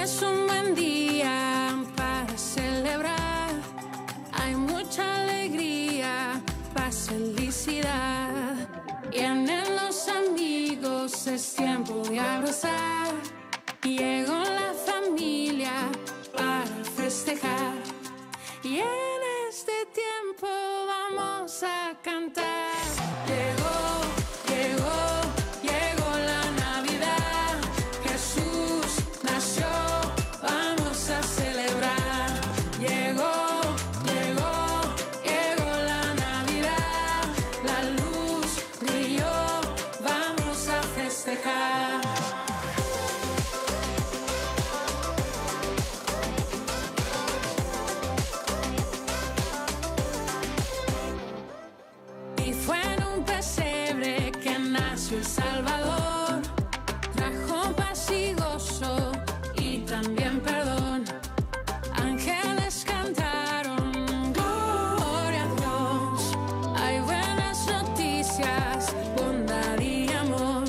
es un buen día para celebrar. Hay mucha alegría, paz, felicidad. Vienen los amigos, es tiempo de abrazar. Llegó la familia para festejar. Y en este tiempo vamos a cantar. Llegó la Navidad. Jesús nació, vamos a celebrar. Llegó la Navidad. La luz brilló, vamos a festejar. Y fue en un pesebre que nació el Salvador. Trajo paz y gozo y también perdón. Ángeles cantaron, gloria a Dios. Hay buenas noticias, bondad y amor.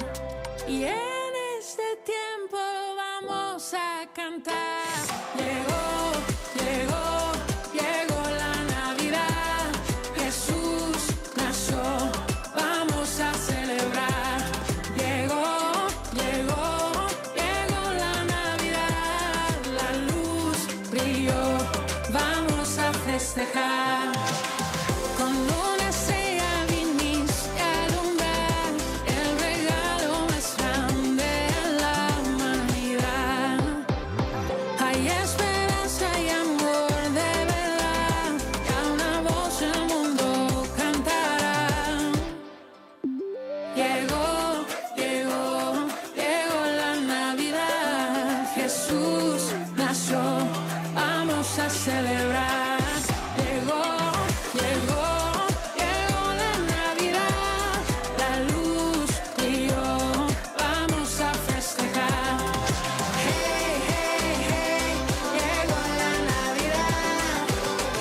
Y en este tiempo vamos a cantar. Llegó la Navidad. Jesús nació, vamos a celebrar. Llegó la Navidad. La luz brilló, vamos a festejar. Con una estrella viniste a alumbrar, el regalo más grande en la humanidad. Hay esperanza y amor de verdad, y a una voz el mundo cantará. Llegó la Navidad. Jesús nació, vamos a celebrar. Llegó la Navidad. La luz brilló, vamos a festejar. Hey, hey, hey, llegó la Navidad.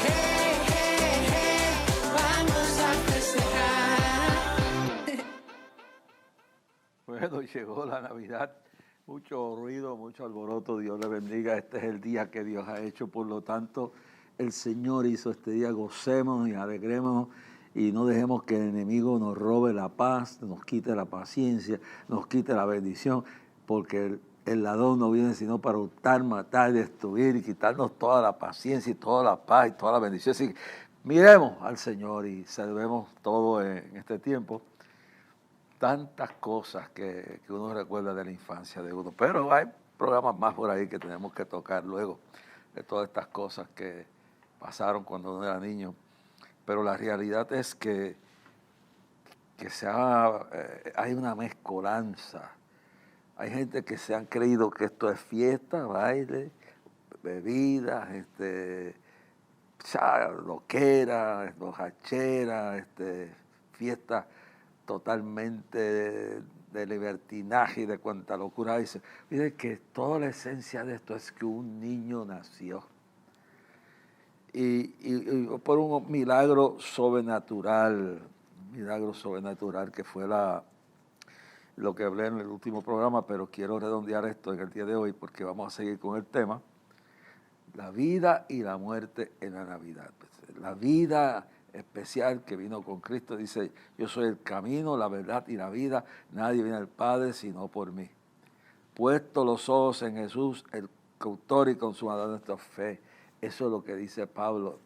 Hey, hey, hey, vamos a festejar. Bueno, llegó la Navidad, mucho ruido, mucho alboroto, Dios le bendiga, este es el día que Dios ha hecho, por lo tanto, el Señor hizo este día, gocémonos y alegrémonos y no dejemos que el enemigo nos robe la paz, nos quite la paciencia, nos quite la bendición, porque el ladrón no viene sino para hurtar, matar, destruir y quitarnos toda la paciencia y toda la paz y toda la bendición. Así que miremos al Señor y celebremos todo en este tiempo. Tantas cosas que uno recuerda de la infancia de uno, pero hay programas más por ahí que tenemos que tocar luego de todas estas cosas que pasaron cuando uno era niño, pero la realidad es que hay una mezcolanza, hay gente que se han creído que esto es fiesta, baile, bebidas, loquera, borrachera, fiestas totalmente de libertinaje y de cuanta locura dice. Mire que toda la esencia de esto es que un niño nació. Y por un milagro sobrenatural que fue lo que hablé en el último programa, pero quiero redondear esto en el día de hoy porque vamos a seguir con el tema, la vida y la muerte en la Navidad. La vida especial que vino con Cristo, dice, yo soy el camino, la verdad y la vida, nadie viene al Padre sino por mí. Puesto los ojos en Jesús, el autor y consumador de nuestra fe. Eso es lo que dice Pablo,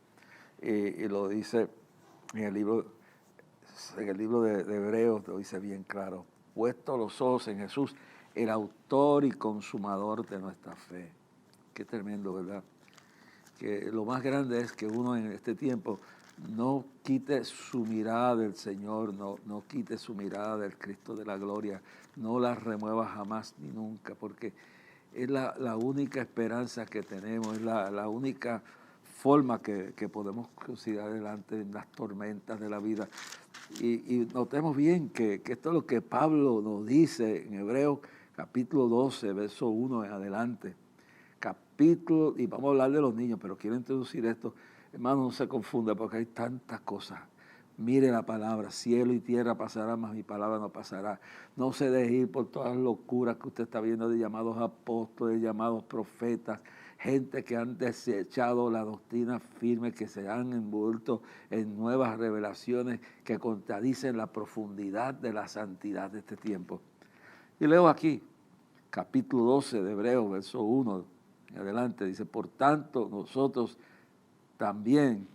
y lo dice en el libro de Hebreos, lo dice bien claro. Puesto los ojos en Jesús, el autor y consumador de nuestra fe. Qué tremendo, ¿verdad? Que lo más grande es que uno en este tiempo no quite su mirada del Señor, no quite su mirada del Cristo de la gloria, no la remueva jamás ni nunca, porque es la única esperanza que tenemos, es la única forma que podemos considerar delante en las tormentas de la vida. Y notemos bien que esto es lo que Pablo nos dice en Hebreos capítulo 12, verso 1 en adelante. Y vamos a hablar de los niños, pero quiero introducir esto. Hermano, no se confunda porque hay tantas cosas. Mire la palabra, cielo y tierra pasarán, mas mi palabra no pasará. No se deje ir por todas las locuras que usted está viendo de llamados apóstoles, llamados profetas, gente que han desechado la doctrina firme, que se han envuelto en nuevas revelaciones que contradicen la profundidad de la santidad de este tiempo. Y leo aquí, capítulo 12 de Hebreos, verso 1 en adelante, dice, por tanto nosotros también,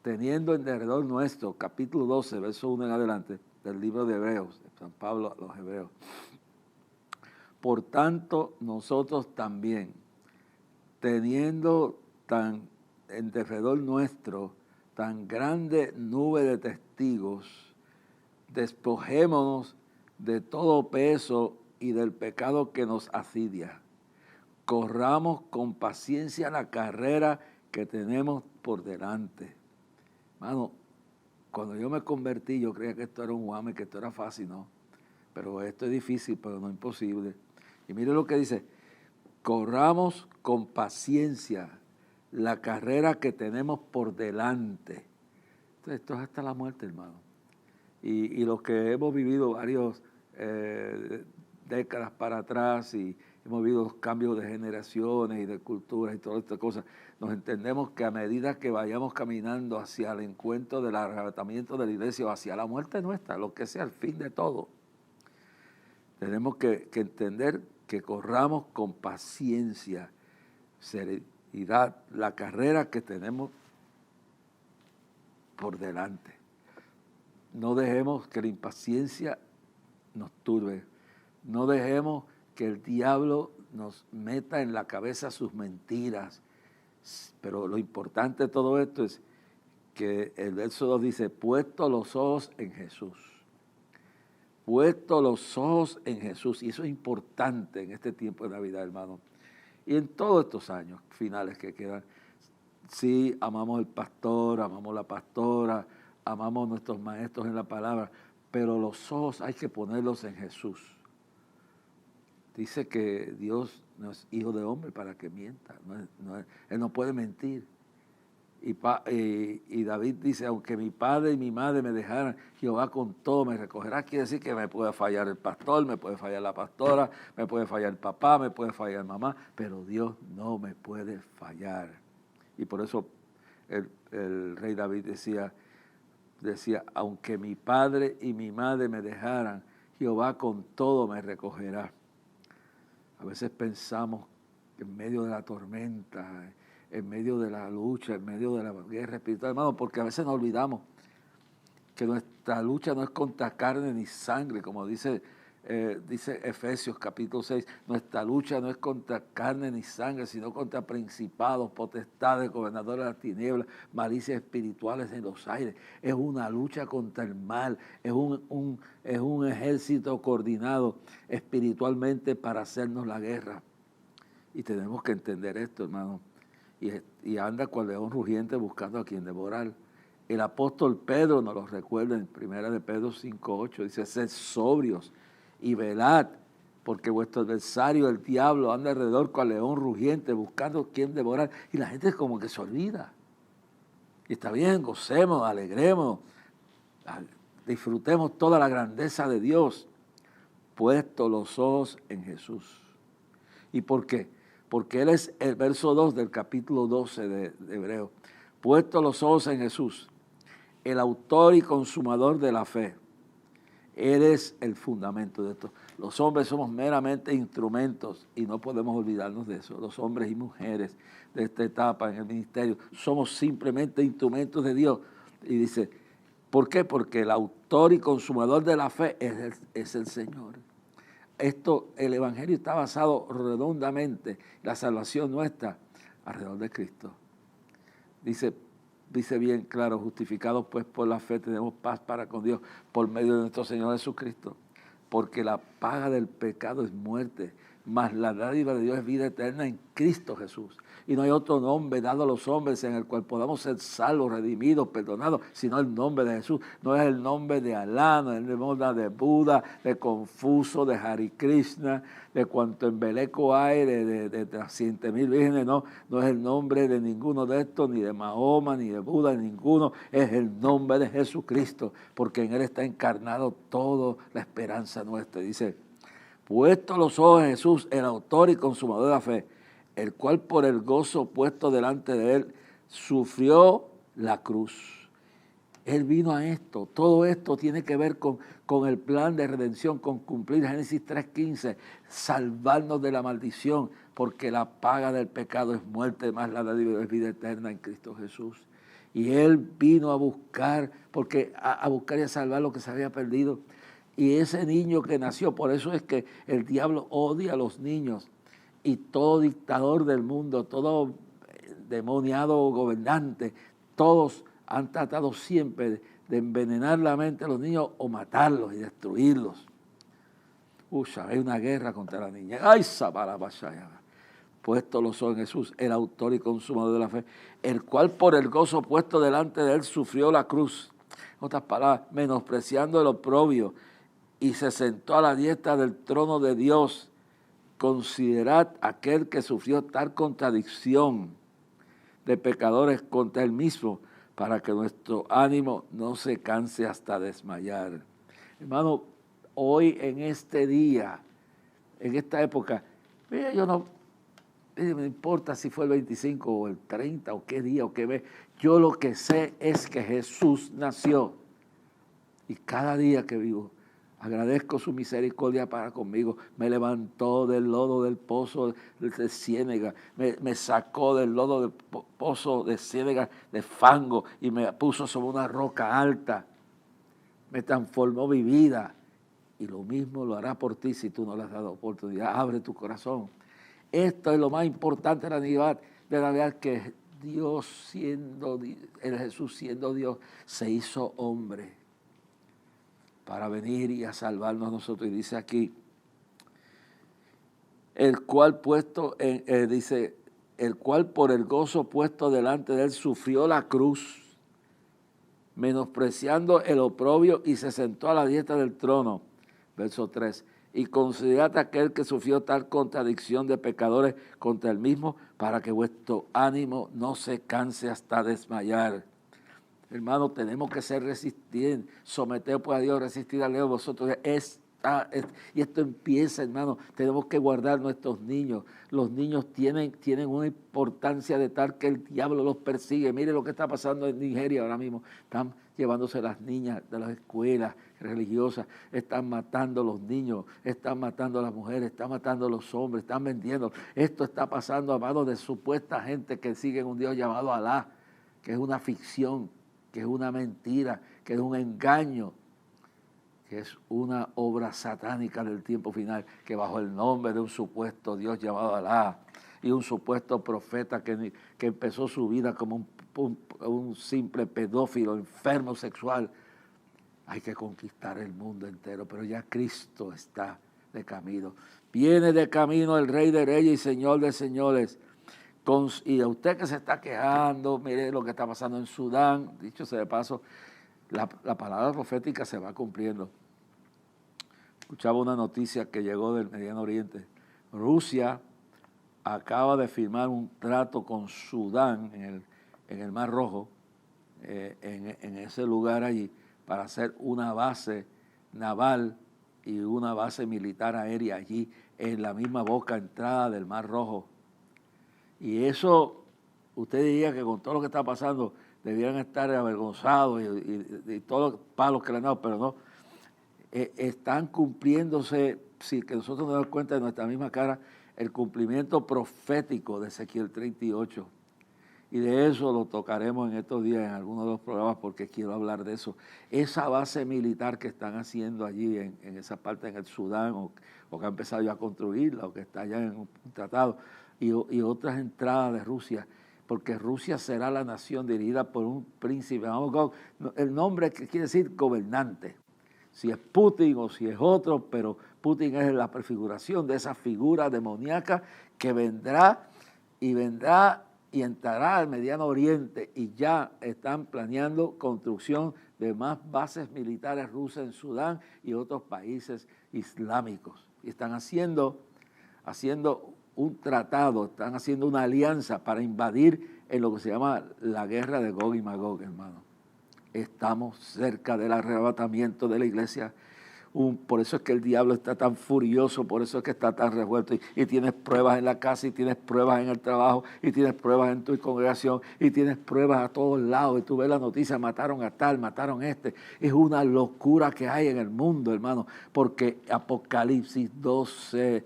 teniendo en derredor nuestro, capítulo 12, verso 1 en adelante, del libro de Hebreos, de San Pablo a los Hebreos. Por tanto, nosotros también, teniendo en derredor nuestro tan grande nube de testigos, despojémonos de todo peso y del pecado que nos asidia. Corramos con paciencia la carrera que tenemos por delante. Mano, cuando yo me convertí, yo creía que esto era un guame, que esto era fácil, ¿no? Pero esto es difícil, pero no imposible. Y mire lo que dice, corramos con paciencia la carrera que tenemos por delante. Entonces, esto es hasta la muerte, hermano. Y los que hemos vivido varios décadas para atrás y hemos vivido los cambios de generaciones y de culturas y todas estas cosas, nos entendemos que a medida que vayamos caminando hacia el encuentro del arrebatamiento de la iglesia o hacia la muerte nuestra, lo que sea el fin de todo, tenemos que entender que corramos con paciencia, serenidad, la carrera que tenemos por delante. No dejemos que la impaciencia nos turbe. No dejemos que el diablo nos meta en la cabeza sus mentiras. Pero lo importante de todo esto es que el verso 2 dice, puesto los ojos en Jesús. Puesto los ojos en Jesús. Y eso es importante en este tiempo de Navidad, hermano. Y en todos estos años finales que quedan. Sí, amamos al pastor, amamos la pastora, amamos a nuestros maestros en la palabra, pero los ojos hay que ponerlos en Jesús. Dice que Dios no es hijo de hombre para que mienta. Él no puede mentir. Y David dice, aunque mi padre y mi madre me dejaran, Jehová con todo me recogerá. Quiere decir que me puede fallar el pastor, me puede fallar la pastora, me puede fallar el papá, me puede fallar mamá, pero Dios no me puede fallar. Y por eso el rey David decía, aunque mi padre y mi madre me dejaran, Jehová con todo me recogerá. A veces pensamos que en medio de la tormenta, en medio de la lucha, en medio de la guerra espiritual, hermano, porque a veces nos olvidamos que nuestra lucha no es contra carne ni sangre, como dice Efesios capítulo 6, nuestra lucha no es contra carne ni sangre, sino contra principados, potestades, gobernadores de las tinieblas, malicias espirituales en los aires. Es una lucha contra el mal, es un ejército coordinado espiritualmente para hacernos la guerra. Y tenemos que entender esto, hermano. Y anda cual león rugiente buscando a quien devorar. El apóstol Pedro nos lo recuerda en 1 de Pedro 5:8, dice, sed sobrios y velad, porque vuestro adversario, el diablo, anda alrededor cual león rugiente, buscando quien devorar. Y la gente como que se olvida. Y está bien, gocemos, alegremos, disfrutemos toda la grandeza de Dios, puesto los ojos en Jesús. ¿Y por qué? Porque Él es el verso 2 del capítulo 12 de Hebreos. Puesto los ojos en Jesús, el autor y consumador de la fe. Él es el fundamento de esto. Los hombres somos meramente instrumentos y no podemos olvidarnos de eso. Los hombres y mujeres de esta etapa en el ministerio somos simplemente instrumentos de Dios. Y dice, ¿por qué? Porque el autor y consumador de la fe es el Señor. El Evangelio está basado redondamente, la salvación nuestra, alrededor de Cristo. Dice bien claro, justificados pues por la fe tenemos paz para con Dios por medio de nuestro Señor Jesucristo, porque la paga del pecado es muerte, mas la dádiva de Dios es vida eterna en Cristo Jesús. Y no hay otro nombre dado a los hombres en el cual podamos ser salvos, redimidos, perdonados, sino el nombre de Jesús. No es el nombre de Alá, no es el nombre de Buda, de Confucio, de Hare Krishna, de cuanto embeleco hay, de 100,000 vírgenes, no es el nombre de ninguno de estos, ni de Mahoma, ni de Buda, ninguno, es el nombre de Jesucristo, porque en Él está encarnado toda la esperanza nuestra. Dice, puesto los ojos en Jesús, el autor y consumador de la fe, el cual por el gozo puesto delante de Él, sufrió la cruz. Él vino a esto. Todo esto tiene que ver con el plan de redención, con cumplir Génesis 3:15, salvarnos de la maldición, porque la paga del pecado es muerte, más la dádiva es vida eterna en Cristo Jesús. Y Él vino a buscar, porque a buscar y a salvar lo que se había perdido. Y ese niño que nació, por eso es que el diablo odia a los niños. Y todo dictador del mundo, todo demoniado gobernante, todos han tratado siempre de envenenar la mente de los niños o matarlos y destruirlos. Hay una guerra contra la niña. ¡Ay, Sabarabashaya! Puesto los ojos en Jesús, el autor y consumador de la fe, el cual por el gozo puesto delante de Él sufrió la cruz. En otras palabras, menospreciando el oprobio, y se sentó a la diestra del trono de Dios. Considerad aquel que sufrió tal contradicción de pecadores contra Él mismo, para que nuestro ánimo no se canse hasta desmayar. Hermano, hoy en este día, en esta época, mira, yo no me importa si fue el 25 o el 30 o qué día o qué mes. Yo lo que sé es que Jesús nació. Y cada día que vivo, agradezco su misericordia para conmigo. Me levantó del lodo del pozo de ciénega. Me sacó del lodo del pozo de ciénega, de fango, y me puso sobre una roca alta. Me transformó mi vida. Y lo mismo lo hará por ti si tú no le has dado oportunidad. Abre tu corazón. Esto es lo más importante de la Navidad, que Dios el Jesús siendo Dios, se hizo hombre para venir y a salvarnos a nosotros. Y dice aquí, el cual por el gozo puesto delante de Él sufrió la cruz, menospreciando el oprobio, y se sentó a la diestra del trono. Verso 3. Y considerad aquel que sufrió tal contradicción de pecadores contra Él mismo, para que vuestro ánimo no se canse hasta desmayar. Hermano, tenemos que ser resistentes, someteos pues a Dios, resistir al león, vosotros y esto empieza, hermano, tenemos que guardar nuestros niños. Los niños tienen una importancia de tal que el diablo los persigue. Mire lo que está pasando en Nigeria ahora mismo. Están llevándose las niñas de las escuelas religiosas, están matando a los niños, están matando a las mujeres, están matando a los hombres, están vendiendo. Esto está pasando a manos de supuesta gente que sigue un Dios llamado Alá, que es una ficción, que es una mentira, que es un engaño, que es una obra satánica del tiempo final, que bajo el nombre de un supuesto Dios llamado Alá y un supuesto profeta que empezó su vida como un simple pedófilo, enfermo sexual, hay que conquistar el mundo entero. Pero ya Cristo está de camino. Viene de camino el Rey de Reyes y Señor de Señores. Y a usted que se está quejando, mire lo que está pasando en Sudán, dicho sea de paso, la palabra profética se va cumpliendo. Escuchaba una noticia que llegó del Mediano Oriente. Rusia acaba de firmar un trato con Sudán en el Mar Rojo, en ese lugar allí, para hacer una base naval y una base militar aérea allí, en la misma boca entrada del Mar Rojo. Y eso, usted diría que con todo lo que está pasando, debieran estar avergonzados y todos los palos que le han dado, pero no. Están cumpliéndose, si que nosotros nos damos cuenta de nuestra misma cara, el cumplimiento profético de Ezequiel 38. Y de eso lo tocaremos en estos días en algunos de los programas, porque quiero hablar de eso. Esa base militar que están haciendo allí en esa parte, en el Sudán, o que ha empezado ya a construirla, o que está ya en un tratado, y otras entradas de Rusia, porque Rusia será la nación dirigida por un príncipe. El nombre que quiere decir gobernante. si es Putin o si es otro, pero Putin es la prefiguración de esa figura demoníaca que vendrá y entrará al Mediano Oriente, y ya están planeando construcción de más bases militares rusas en Sudán y otros países islámicos. Y están haciendo un tratado, están haciendo una alianza para invadir en lo que se llama la guerra de Gog y Magog, hermano. Estamos cerca del arrebatamiento de la iglesia. Por eso es que el diablo está tan furioso, por eso es que está tan revuelto. Y tienes pruebas en la casa, y tienes pruebas en el trabajo, y tienes pruebas en tu congregación, y tienes pruebas a todos lados. Y tú ves la noticia, mataron a tal, mataron a este. Es una locura que hay en el mundo, hermano, porque Apocalipsis 12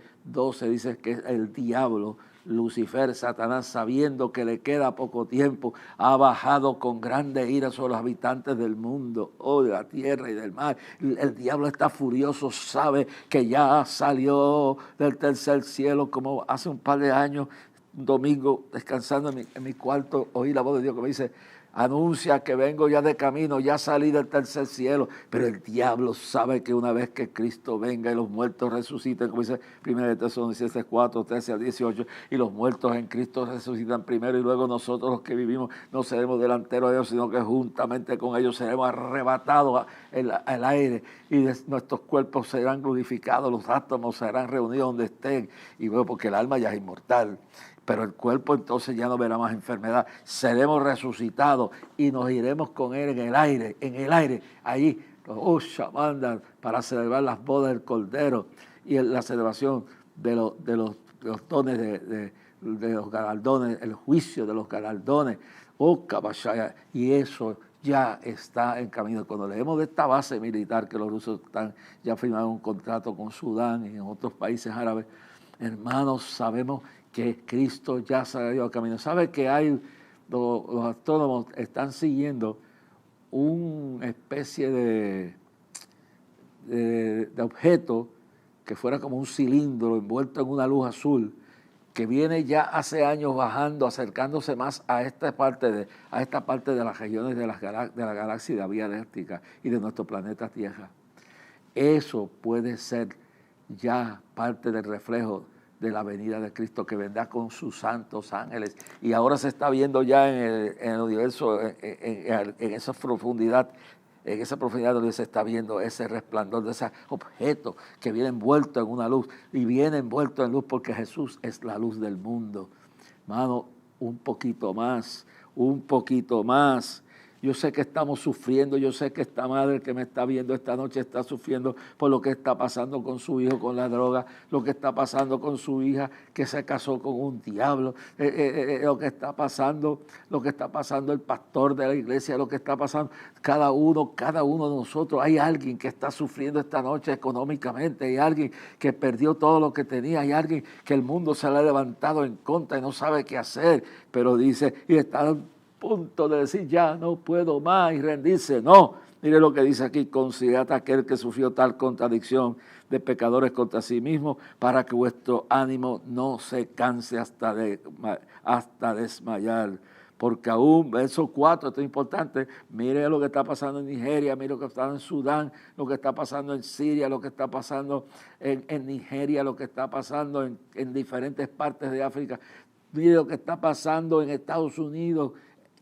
dice que el diablo, Lucifer, Satanás, sabiendo que le queda poco tiempo, ha bajado con grande ira sobre los habitantes del mundo, de la tierra y del mar. El diablo está furioso, sabe que ya salió del tercer cielo, como hace un par de años, un domingo, descansando en mi cuarto, oí la voz de Dios que me dice: anuncia que vengo ya de camino, ya salí del tercer cielo. Pero el diablo sabe que una vez que Cristo venga y los muertos resuciten, como dice 1 Tesalonicenses 4, 13 al 18, y los muertos en Cristo resucitan primero, y luego nosotros los que vivimos no seremos delanteros de ellos, sino que juntamente con ellos seremos arrebatados al aire, y nuestros cuerpos serán glorificados, los átomos serán reunidos donde estén, y luego porque el alma ya es inmortal. Pero el cuerpo entonces ya no verá más enfermedad. Seremos resucitados y nos iremos con Él en el aire, allí, los shamandas, para celebrar las bodas del Cordero y la celebración de los dones, de los galardones, el juicio de los galardones, y eso ya está en camino. Cuando leemos de esta base militar que los rusos ya firmaron un contrato con Sudán y en otros países árabes, hermanos, sabemos que Cristo ya salió al camino. ¿Sabe que los astrónomos están siguiendo una especie de objeto que fuera como un cilindro envuelto en una luz azul, que viene ya hace años bajando, acercándose más a esta parte de las regiones de la galaxia y de la Vía Láctea y de nuestro planeta Tierra? Eso puede ser ya parte del reflejo de la venida de Cristo, que vendrá con sus santos ángeles. Y ahora se está viendo ya en el universo, en esa profundidad donde se está viendo ese resplandor de ese objeto que viene envuelto en una luz, y viene envuelto en luz porque Jesús es la luz del mundo. Hermano, un poquito más. Yo sé que estamos sufriendo, yo sé que esta madre que me está viendo esta noche está sufriendo por lo que está pasando con su hijo, con la droga, lo que está pasando con su hija que se casó con un diablo, lo que está pasando el pastor de la iglesia, lo que está pasando cada uno de nosotros. Hay alguien que está sufriendo esta noche económicamente, hay alguien que perdió todo lo que tenía, hay alguien que el mundo se le ha levantado en contra y no sabe qué hacer, pero dice, y está punto de decir ya no puedo más y rendirse. No, mire lo que dice aquí: considerad a aquel que sufrió tal contradicción de pecadores contra sí mismo, para que vuestro ánimo no se canse hasta desmayar. Porque aún, verso 4, esto es importante, mire lo que está pasando en Nigeria, mire lo que está en Sudán, lo que está pasando en Siria, lo que está pasando en Nigeria, lo que está pasando en diferentes partes de África. Mire lo que está pasando en Estados Unidos,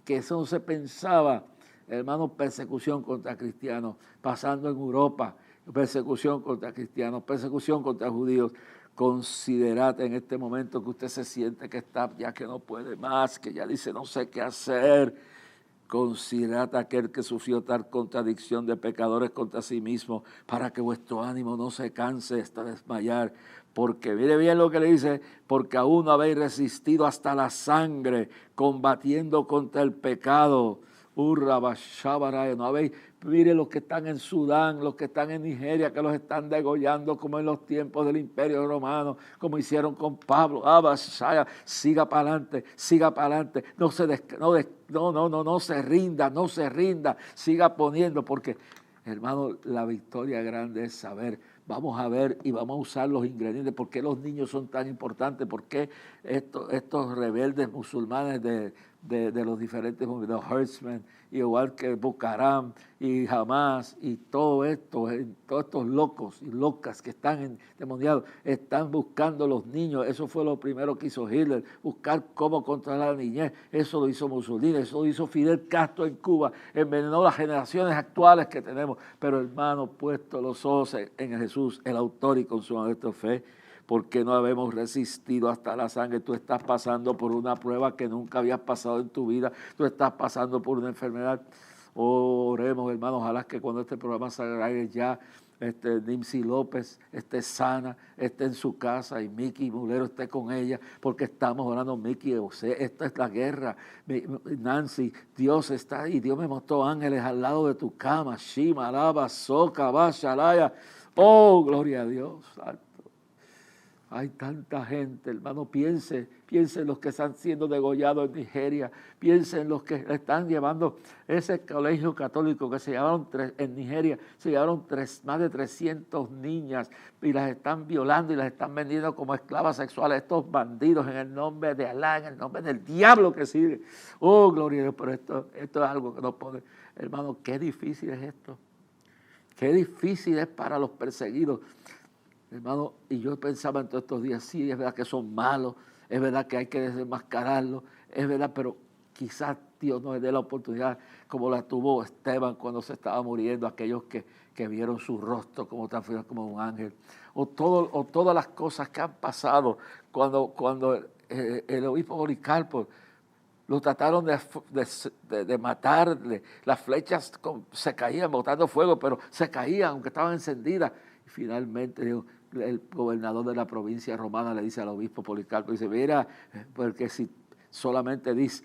que eso no se pensaba, hermano. Persecución contra cristianos, pasando en Europa, persecución contra cristianos, persecución contra judíos. Considerad en este momento que usted se siente que está, ya que no puede más, que ya dice no sé qué hacer. Considerad a aquel que sufrió tal contradicción de pecadores contra sí mismo, para que vuestro ánimo no se canse hasta desmayar. Porque, mire bien lo que le dice, porque aún no habéis resistido hasta la sangre, combatiendo contra el pecado. No habéis, mire los que están en Sudán, los que están en Nigeria, que los están degollando como en los tiempos del Imperio Romano, como hicieron con Pablo. Siga para adelante, no se rinda, siga poniendo, porque, hermano, la victoria grande es saber. Vamos a ver y vamos a usar los ingredientes. ¿Por qué los niños son tan importantes? ¿Por qué estos rebeldes musulmanes de los diferentes movimientos, los Hertzman, igual que Boko-Haram y Hamas y todo esto, todos estos locos y locas que están endemoniados, están buscando los niños. Eso fue lo primero que hizo Hitler, buscar cómo controlar a la niñez. Eso lo hizo Mussolini, eso lo hizo Fidel Castro en Cuba, envenenó las generaciones actuales que tenemos. Pero hermano, puesto los ojos en Jesús, el autor y consumador de nuestra fe, porque no habemos resistido hasta la sangre. Tú estás pasando por una prueba que nunca habías pasado en tu vida. Tú estás pasando por una enfermedad. Oremos, hermanos, ojalá que cuando este programa salga ya Nimsi López esté sana, esté en su casa y Miki Mulero esté con ella, porque estamos orando, Miki, esta es la guerra. Nancy, Dios está ahí, Dios me mostró ángeles al lado de tu cama. Shima, Alaba, Soka, Bashalaya. Oh, gloria a Dios. Hay tanta gente, hermano, piense en los que están siendo degollados en Nigeria, piense en los que están llevando ese colegio católico que se llevaron en Nigeria, se llevaron más de 300 niñas y las están violando y las están vendiendo como esclavas sexuales, estos bandidos en el nombre de Alá, en el nombre del diablo que sigue. Oh, gloria a Dios, pero esto es algo que no puede, hermano, qué difícil es esto, qué difícil es para los perseguidos. Hermano, y yo pensaba en todos estos días, sí, es verdad que son malos, es verdad que hay que desenmascararlos, es verdad, pero quizás Dios nos dé la oportunidad, como la tuvo Esteban cuando se estaba muriendo, aquellos que vieron su rostro como transfigurado como un ángel, o todas las cosas que han pasado cuando el obispo Policarpo lo trataron de matarle, las flechas se caían botando fuego, pero se caían aunque estaban encendidas. Y finalmente el gobernador de la provincia romana le dice al obispo Policarpo, dice, mira, porque si solamente dice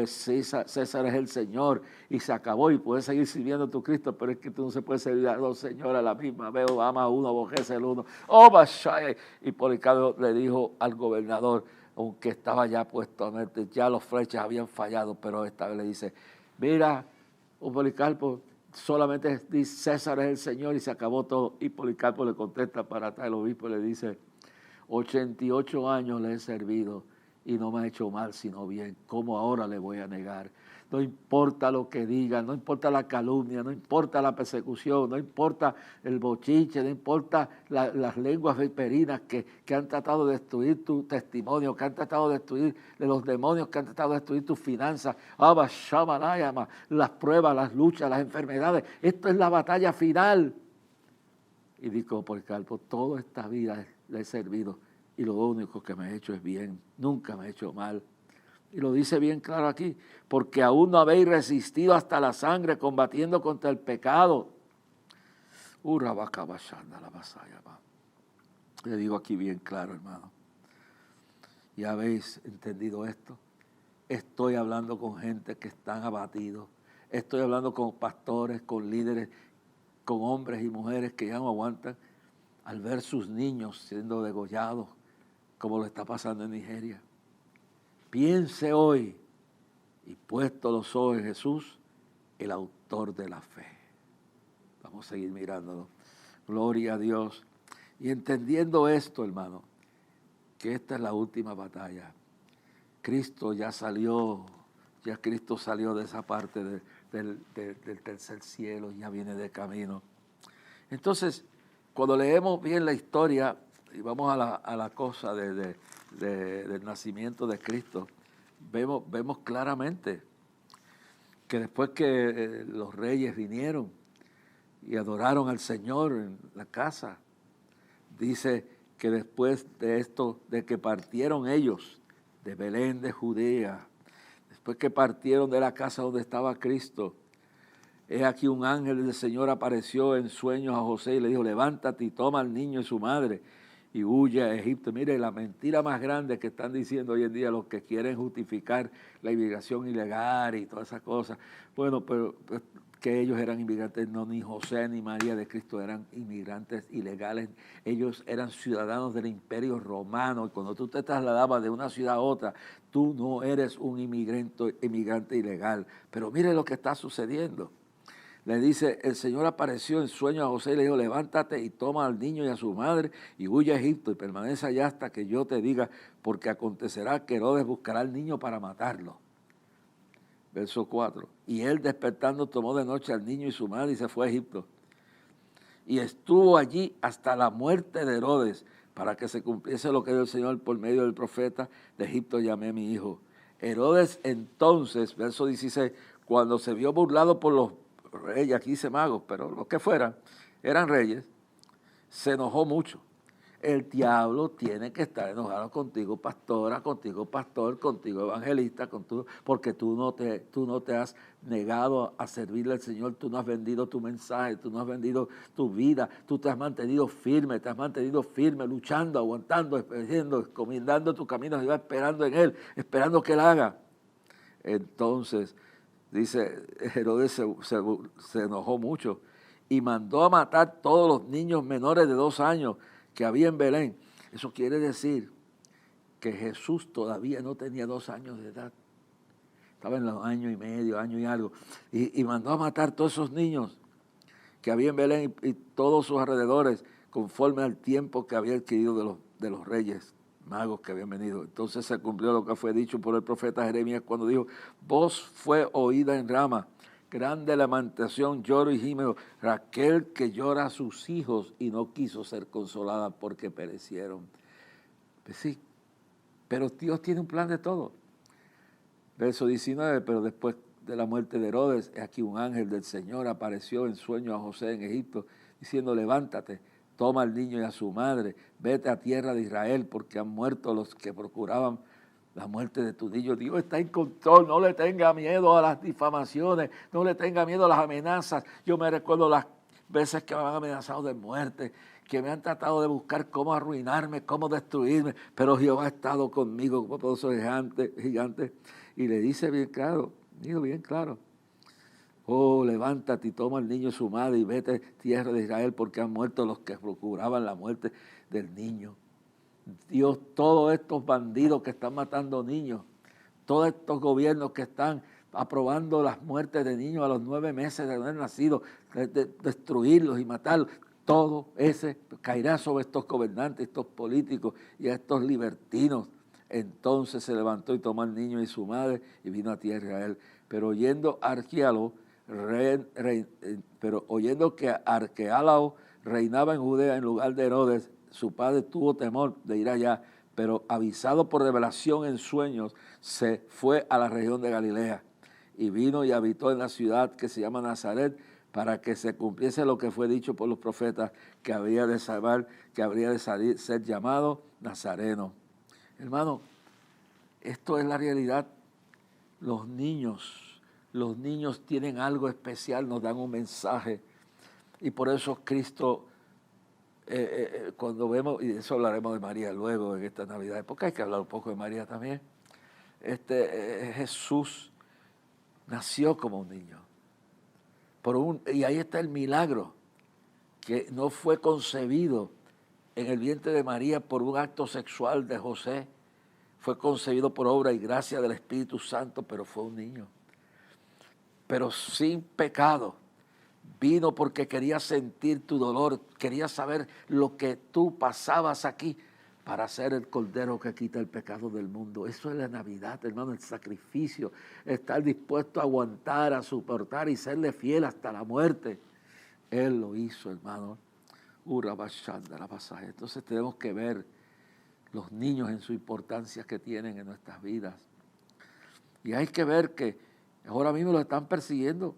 César es el Señor y se acabó y puedes seguir sirviendo a tu Cristo, pero es que tú no se puede servir a dos señores a la misma vez, ama a uno, aborrece el uno. Oh, Bashai. Y Policarpo le dijo al gobernador, aunque estaba ya puesto a mente, ya los flechas habían fallado, pero esta vez le dice, mira, Policarpo, solamente dice César es el Señor y se acabó todo. Y Policarpo le contesta para atrás, el obispo le dice, 88 años le he servido y no me ha hecho mal sino bien. ¿Cómo ahora le voy a negar? No importa lo que digan, no importa la calumnia, no importa la persecución, no importa el bochinche, no importa las lenguas viperinas que han tratado de destruir tu testimonio, que han tratado de destruir de los demonios, que han tratado de destruir tus finanzas, las pruebas, las luchas, las enfermedades. Esto es la batalla final. Y dijo Policarpo, toda esta vida le he servido y lo único que me he hecho es bien, nunca me he hecho mal. Y lo dice bien claro aquí, porque aún no habéis resistido hasta la sangre combatiendo contra el pecado. Le digo aquí bien claro, hermano. ¿Ya habéis entendido esto? Estoy hablando con gente que están abatidos. Estoy hablando con pastores, con líderes, con hombres y mujeres que ya no aguantan al ver sus niños siendo degollados, como lo está pasando en Nigeria. Piense hoy y puesto los ojos en Jesús, el autor de la fe. Vamos a seguir mirándolo. Gloria a Dios. Y entendiendo esto, hermano, que esta es la última batalla. Cristo ya salió de esa parte del tercer cielo, ya viene de camino. Entonces, cuando leemos bien la historia, y vamos a la cosa del nacimiento de Cristo, vemos claramente que después que los reyes vinieron y adoraron al Señor en la casa, dice que después de esto, de que partieron ellos de Belén de Judea, después que partieron de la casa donde estaba Cristo, he aquí un ángel del Señor apareció en sueños a José y le dijo, levántate y toma al niño y su madre y huye a Egipto. Mire, la mentira más grande que están diciendo hoy en día los que quieren justificar la inmigración ilegal y todas esas cosas. Bueno, pero que ellos eran inmigrantes, no, ni José ni María de Cristo eran inmigrantes ilegales. Ellos eran ciudadanos del Imperio Romano y cuando tú te trasladabas de una ciudad a otra, tú no eres un inmigrante ilegal. Pero mire lo que está sucediendo. le dice, el Señor apareció en sueño a José y le dijo, levántate y toma al niño y a su madre y huye a Egipto y permanece allá hasta que yo te diga, porque acontecerá que Herodes buscará al niño para matarlo. Verso 4. Y él despertando tomó de noche al niño y su madre y se fue a Egipto. Y estuvo allí hasta la muerte de Herodes, para que se cumpliese lo que dijo el Señor por medio del profeta, de Egipto llamé a mi hijo. Herodes entonces, verso 16, cuando se vio burlado por los reyes, aquí dice magos, pero los que fueran, eran reyes, se enojó mucho. El diablo tiene que estar enojado contigo, pastora, contigo, pastor, contigo, evangelista, contigo, porque tú no te has negado a servirle al Señor, tú no has vendido tu mensaje, tú no has vendido tu vida, tú te has mantenido firme, luchando, aguantando, encomendando tu camino, esperando en Él, esperando que Él haga. Entonces, dice, Herodes se enojó mucho y mandó a matar todos los niños menores de 2 años que había en Belén. Eso quiere decir que Jesús todavía no tenía 2 años de edad. Estaba en los año y medio, año y algo. Y mandó a matar todos esos niños que había en Belén y todos sus alrededores, conforme al tiempo que había adquirido de los reyes magos que habían venido. Entonces se cumplió lo que fue dicho por el profeta Jeremías cuando dijo, voz fue oída en Rama, grande lamentación, lloro y gimido, Raquel que llora a sus hijos y no quiso ser consolada porque perecieron. Pues sí, pero Dios tiene un plan de todo. Verso 19, pero después de la muerte de Herodes, aquí un ángel del Señor apareció en sueño a José en Egipto, diciendo, levántate, toma al niño y a su madre, vete a tierra de Israel, porque han muerto los que procuraban la muerte de tu niño. Dios está en control, no le tenga miedo a las difamaciones, no le tenga miedo a las amenazas. Yo me recuerdo las veces que me han amenazado de muerte, que me han tratado de buscar cómo arruinarme, cómo destruirme, pero Jehová ha estado conmigo como poderoso gigante, y le dice bien claro, oh, levántate y toma al niño y su madre y vete a tierra de Israel, porque han muerto los que procuraban la muerte del niño. Dios, todos estos bandidos que están matando niños, todos estos gobiernos que están aprobando las muertes de niños a los 9 meses de haber nacido, destruirlos y matarlos, todo ese caerá sobre estos gobernantes, estos políticos y a estos libertinos. Entonces se levantó y tomó al niño y su madre y vino a tierra de Israel. Pero oyendo que Arquelao reinaba en Judea en lugar de Herodes, su padre tuvo temor de ir allá, pero avisado por revelación en sueños, se fue a la región de Galilea y vino y habitó en la ciudad que se llama Nazaret, para que se cumpliese lo que fue dicho por los profetas, que habría de ser llamado Nazareno. Hermano, esto es la realidad. Los niños tienen algo especial, nos dan un mensaje, y por eso Cristo, cuando vemos, y de eso hablaremos de María luego en esta Navidad, porque hay que hablar un poco de María también. Jesús nació como un niño, y ahí está el milagro, que no fue concebido en el vientre de María por un acto sexual de José, fue concebido por obra y gracia del Espíritu Santo, pero fue un niño. Pero sin pecado. Vino porque quería sentir tu dolor, quería saber lo que tú pasabas aquí para ser el Cordero que quita el pecado del mundo. Eso es la Navidad, hermano, el sacrificio, estar dispuesto a aguantar, a soportar y serle fiel hasta la muerte. Él lo hizo, hermano. Entonces tenemos que ver los niños en su importancia que tienen en nuestras vidas. Y hay que ver que ahora mismo los están persiguiendo.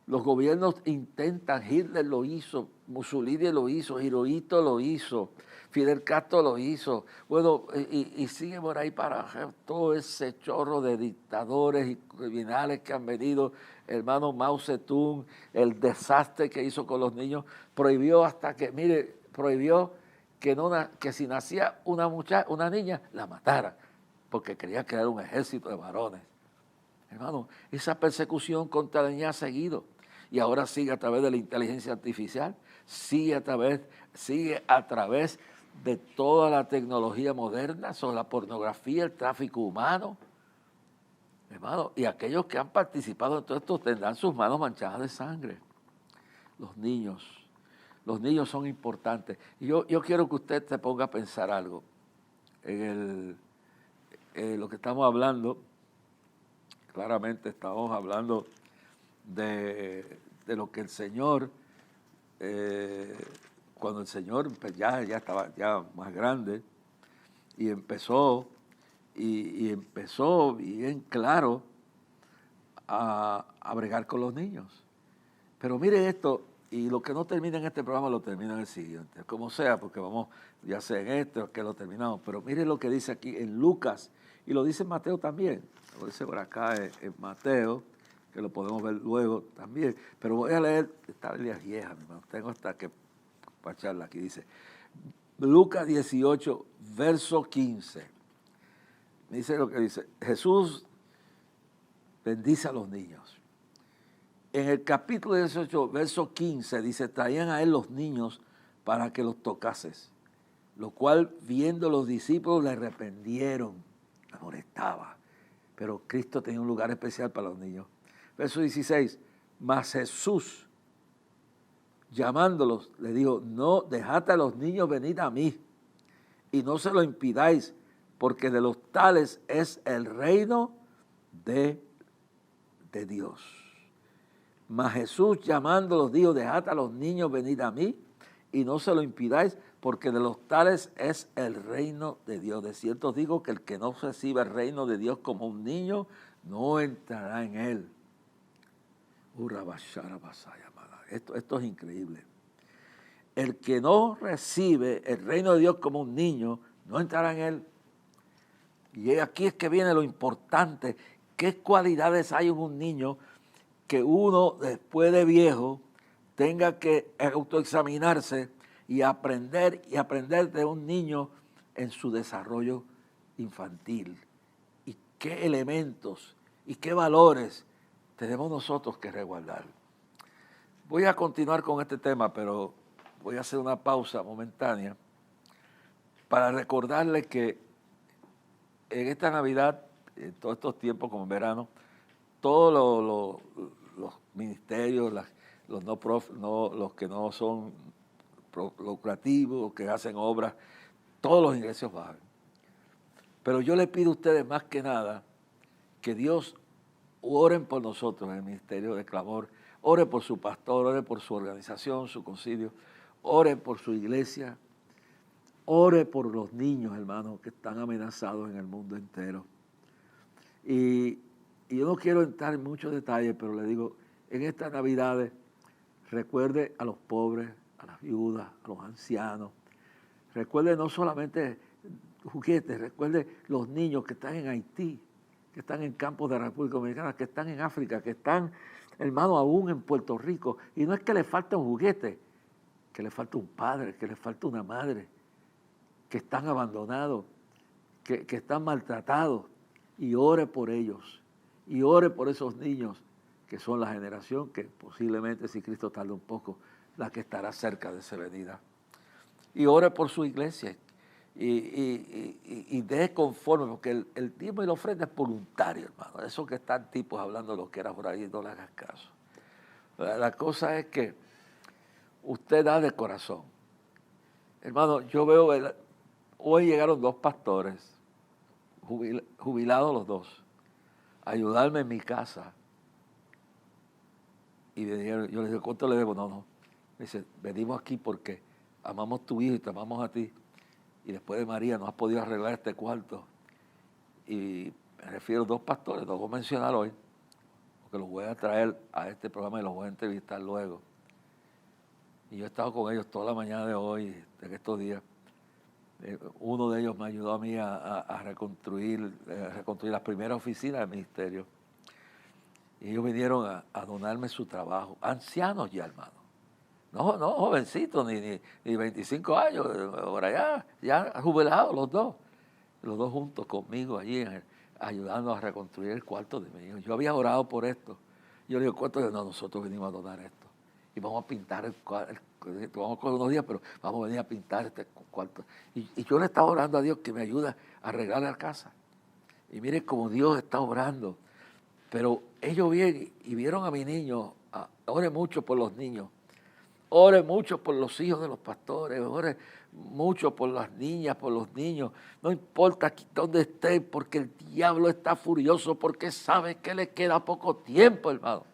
Los gobiernos intentan, Hitler lo hizo, Mussolini lo hizo, Hirohito lo hizo, Fidel Castro lo hizo. Bueno, y sigue por ahí para todo ese chorro de dictadores y criminales que han venido. Hermano Mao Zedong, el desastre que hizo con los niños, prohibió que si nacía una niña, la matara, porque quería crear un ejército de varones. Hermano, esa persecución contra la niña ha seguido, y ahora sigue a través de la inteligencia artificial, sigue a través de toda la tecnología moderna, sobre la pornografía, el tráfico humano. Hermano, y aquellos que han participado en todo esto tendrán sus manos manchadas de sangre. Los niños son importantes. Y yo quiero que usted se ponga a pensar algo en lo que estamos hablando. Claramente estamos hablando de lo que el Señor, cuando el Señor pues ya estaba ya más grande y empezó bien claro a bregar con los niños. Pero mire esto, y lo que no termina en este programa lo termina en el siguiente, como sea, porque vamos, ya sea en este o que lo terminamos. Pero mire lo que dice aquí en Lucas, y lo dice en Mateo también. Lo dice por acá en Mateo, que lo podemos ver luego también. Pero voy a leer esta Biblia vieja, mi hermano. Tengo hasta que pacharla aquí. Dice Lucas 18, verso 15. Dice lo que dice: Jesús bendice a los niños. En el capítulo 18, verso 15, dice: traían a él los niños para que los tocases, lo cual viendo los discípulos le reprendieron, la molestaba. Pero Cristo tenía un lugar especial para los niños. Verso 16, mas Jesús, llamándolos, le dijo: no, dejad a los niños venir a mí, y no se lo impidáis, porque de los tales es el reino de Dios. Mas Jesús, llamándolos, dijo: dejad a los niños venir a mí, y no se lo impidáis, porque de los tales es el reino de Dios. De cierto os digo que el que no reciba el reino de Dios como un niño, no entrará en él. Esto es increíble. El que no recibe el reino de Dios como un niño, no entrará en él. Y aquí es que viene lo importante. ¿Qué cualidades hay en un niño que uno, después de viejo, tenga que autoexaminarse y aprender de un niño en su desarrollo infantil? ¿Y qué elementos y qué valores tenemos nosotros que resguardar? Voy a continuar con este tema, pero voy a hacer una pausa momentánea para recordarles que en esta Navidad, en todos estos tiempos como en verano, todos los ministerios, los que no son lucrativos, los que hacen obras, todos los ingresos bajan. Pero yo les pido a ustedes más que nada que Dios oren por nosotros en el Ministerio de Clamor, ore por su pastor, ore por su organización, su concilio, ore por su iglesia, ore por los niños, hermanos, que están amenazados en el mundo entero. Y yo no quiero entrar en muchos detalles, pero le digo, en estas Navidades, recuerde a los pobres, a las viudas, a los ancianos. Recuerde no solamente juguetes, recuerde los niños que están en Haití, que están en campos de la República Dominicana, que están en África, que están, hermano, aún en Puerto Rico. Y no es que les falta un juguete, que les falta un padre, que les falta una madre, que están abandonados, que están maltratados. Y ore por ellos. Y ore por esos niños que son la generación que posiblemente, si Cristo tarda un poco, la que estará cerca de esa venida. Y ore por su iglesia. Y deje conforme, porque el diezmo y la ofrenda es voluntario, hermano. Eso que están tipos hablando de lo que era por ahí, no le hagas caso. La cosa es que usted da de corazón. Hermano, yo veo, hoy llegaron 2 pastores, jubilados los 2, a ayudarme en mi casa. Y yo les digo: ¿cuánto le debo? No. Me dice: venimos aquí porque amamos a tu hijo y te amamos a ti. Y después de María no has podido arreglar este cuarto. Y me refiero a 2 pastores, los voy a mencionar hoy, porque los voy a traer a este programa y los voy a entrevistar luego. Y yo he estado con ellos toda la mañana de hoy, de estos días. Uno de ellos me ayudó a mí a reconstruir las primeras oficinas del ministerio. Y ellos vinieron a donarme su trabajo. Ancianos ya, hermano. No jovencitos, ni 25 años, por allá, ya jubilados los dos juntos conmigo allí, ayudando a reconstruir el cuarto de mi hijo. Yo había orado por esto. Yo le digo: ¿cuánto? No, nosotros venimos a donar esto. Y vamos a pintar el cuarto. Vamos a coger unos días, pero vamos a venir a pintar este cuarto. Y yo le estaba orando a Dios que me ayude a arreglar la casa. Y mire cómo Dios está obrando. Pero ellos vienen y vieron a mi niño, ore mucho por los niños, ore mucho por los hijos de los pastores, ore mucho por las niñas, por los niños, no importa aquí dónde estén, porque el diablo está furioso, porque sabe que le queda poco tiempo, hermano.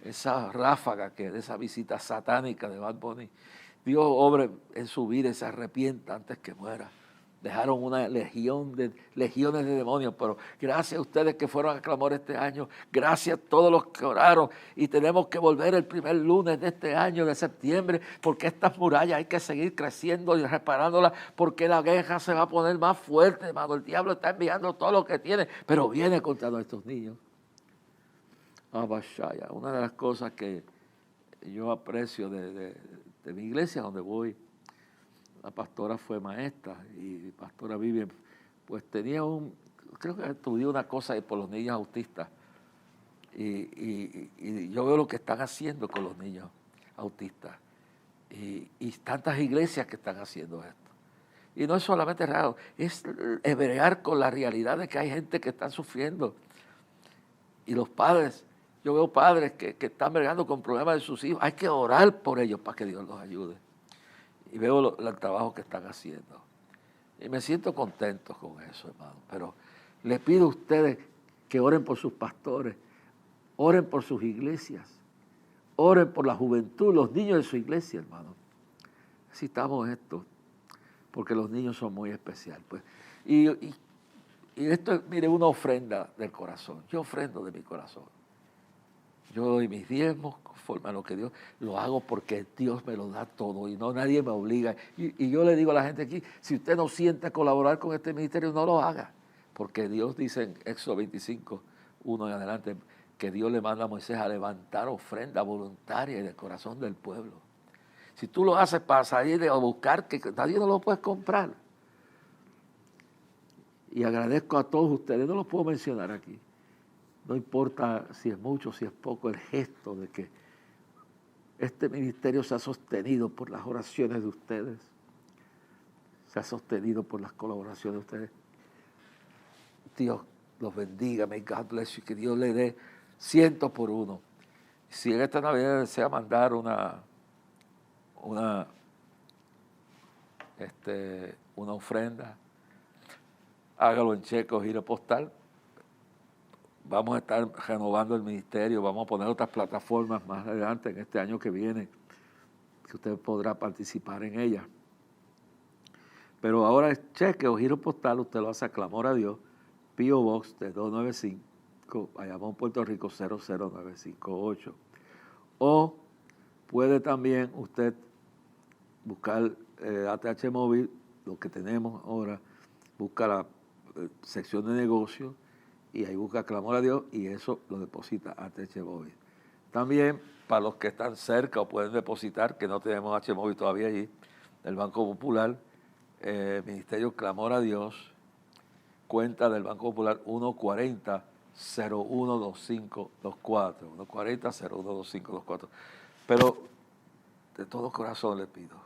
Esa ráfaga de esa visita satánica de Bad Bunny, Dios obre en su vida y se arrepienta antes que muera. Dejaron una legiones de demonios, pero gracias a ustedes que fueron a clamor este año, gracias a todos los que oraron, y tenemos que volver el primer lunes de este año, de septiembre, porque estas murallas hay que seguir creciendo y reparándolas, porque la guerra se va a poner más fuerte, hermano. El diablo está enviando todo lo que tiene, pero viene contra nuestros niños. Abashaya, una de las cosas que yo aprecio de mi iglesia donde voy, la pastora fue maestra y pastora Vivian, pues tenía creo que estudió una cosa por los niños autistas y yo veo lo que están haciendo con los niños autistas y tantas iglesias que están haciendo esto. Y no es solamente raro, es bregar con la realidad de que hay gente que está sufriendo y los padres. Yo veo padres que están bregando con problemas de sus hijos. Hay que orar por ellos para que Dios los ayude. Y veo el trabajo que están haciendo. Y me siento contento con eso, hermano. Pero les pido a ustedes que oren por sus pastores, oren por sus iglesias, oren por la juventud, los niños de su iglesia, hermano. Necesitamos esto, porque los niños son muy especiales. Pues. Y esto es, mire, una ofrenda del corazón. Yo ofrendo de mi corazón. Yo doy mis diezmos conforme a lo que Dios, lo hago porque Dios me lo da todo y no nadie me obliga. Y yo le digo a la gente aquí, si usted no siente colaborar con este ministerio, no lo haga. Porque Dios dice en Éxodo 25, 1 en adelante, que Dios le manda a Moisés a levantar ofrenda voluntaria y del corazón del pueblo. Si tú lo haces para salir a buscar, que nadie no lo puede comprar. Y agradezco a todos ustedes, no los puedo mencionar aquí. No importa si es mucho, si es poco, el gesto de que este ministerio se ha sostenido por las oraciones de ustedes, se ha sostenido por las colaboraciones de ustedes. Dios los bendiga, may God bless you, que Dios le dé 100 por uno. Si en esta Navidad desea mandar una ofrenda, hágalo en cheque o giro postal. Vamos a estar renovando el ministerio, vamos a poner otras plataformas más adelante en este año que viene, que usted podrá participar en ellas. Pero ahora es cheque o giro postal, usted lo hace a Clamor a Dios, P.O. Box de 295, Bayamón, Puerto Rico 00958. O puede también usted buscar ATH Móvil, lo que tenemos ahora, busca la sección de negocios, y ahí busca Clamor a Dios y eso lo deposita a H-Móvil. También para los que están cerca o pueden depositar, que no tenemos H-Móvil todavía allí, el Banco Popular, Ministerio Clamor a Dios, cuenta del Banco Popular 140-012524, 140-012524. Pero de todo corazón le pido,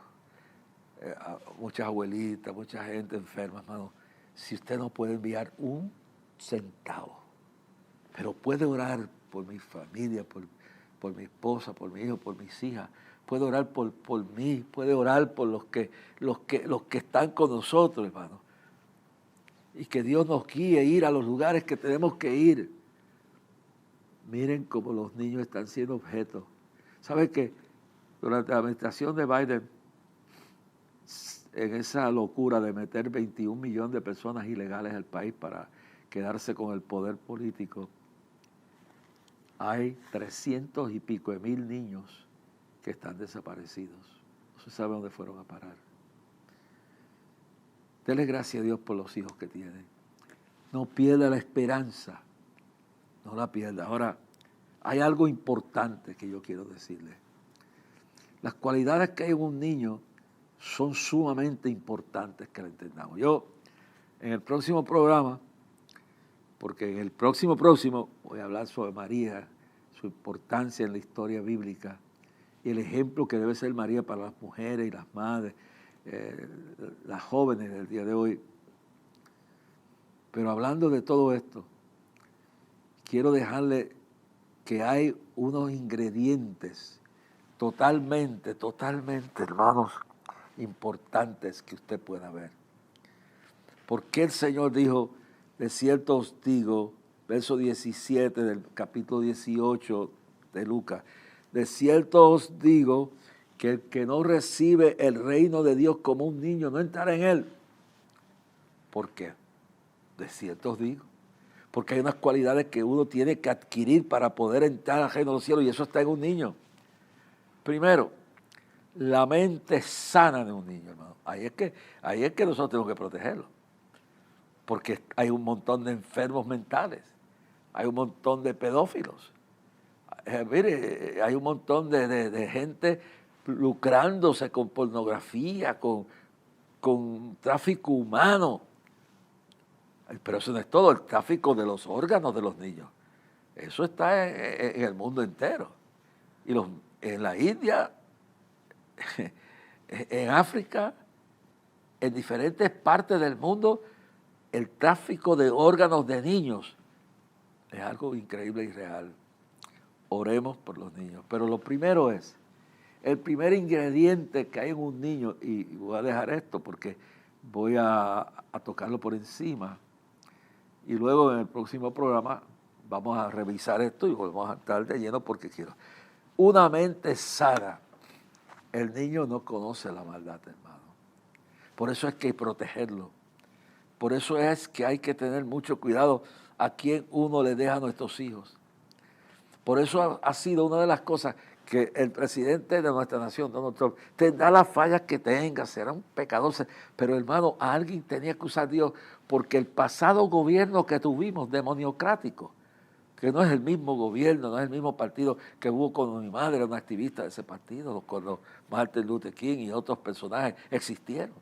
a muchas abuelitas, mucha gente enferma, hermano, si usted no puede enviar un centavo, pero puede orar por mi familia, por mi esposa, por mi hijo, por mis hijas, puede orar por mí, puede orar por los que están con nosotros, hermano, y que Dios nos guíe a ir a los lugares que tenemos que ir. Miren cómo los niños están siendo objetos. ¿Sabe que durante la administración de Biden, en esa locura de meter 21 millones de personas ilegales al país para quedarse con el poder político, hay 300 y pico de mil niños que están desaparecidos? No se sabe dónde fueron a parar. Dele gracias a Dios por los hijos que tiene. No pierda la esperanza. No la pierda. Ahora, hay algo importante que yo quiero decirle. Las cualidades que hay en un niño son sumamente importantes que la entendamos. Yo, en el próximo programa, porque en el próximo voy a hablar sobre María, su importancia en la historia bíblica y el ejemplo que debe ser María para las mujeres y las madres, las jóvenes del día de hoy. Pero hablando de todo esto, quiero dejarle que hay unos ingredientes totalmente, hermanos, importantes que usted pueda ver. Porque el Señor dijo, de cierto os digo, verso 17 del capítulo 18 de Lucas, de cierto os digo que el que no recibe el reino de Dios como un niño no entrará en él. ¿Por qué? De cierto os digo. Porque hay unas cualidades que uno tiene que adquirir para poder entrar al reino de los cielos, y eso está en un niño. Primero, la mente sana de un niño, hermano. Ahí es que nosotros tenemos que protegerlo. Porque hay un montón de enfermos mentales, hay un montón de pedófilos, mire, hay un montón de gente lucrándose con pornografía, con tráfico humano. Pero eso no es todo, el tráfico de los órganos de los niños. Eso está en el mundo entero. Y en la India, en África, en diferentes partes del mundo, el tráfico de órganos de niños es algo increíble y real. Oremos por los niños. Pero lo primero es, el primer ingrediente que hay en un niño, y voy a dejar esto porque voy a tocarlo por encima, y luego en el próximo programa vamos a revisar esto y volvemos a estar de lleno porque quiero. Una mente sana. El niño no conoce la maldad, hermano. Por eso es que hay que protegerlo. Por eso es que hay que tener mucho cuidado a quién uno le deja a nuestros hijos. Por eso ha sido una de las cosas que el presidente de nuestra nación, Donald Trump, tendrá las fallas que tenga, será un pecador, pero hermano, alguien tenía que usar Dios, porque el pasado gobierno que tuvimos, demoniocrático, que no es el mismo gobierno, no es el mismo partido que hubo con mi madre, una activista de ese partido, con los Martin Luther King y otros personajes, existieron.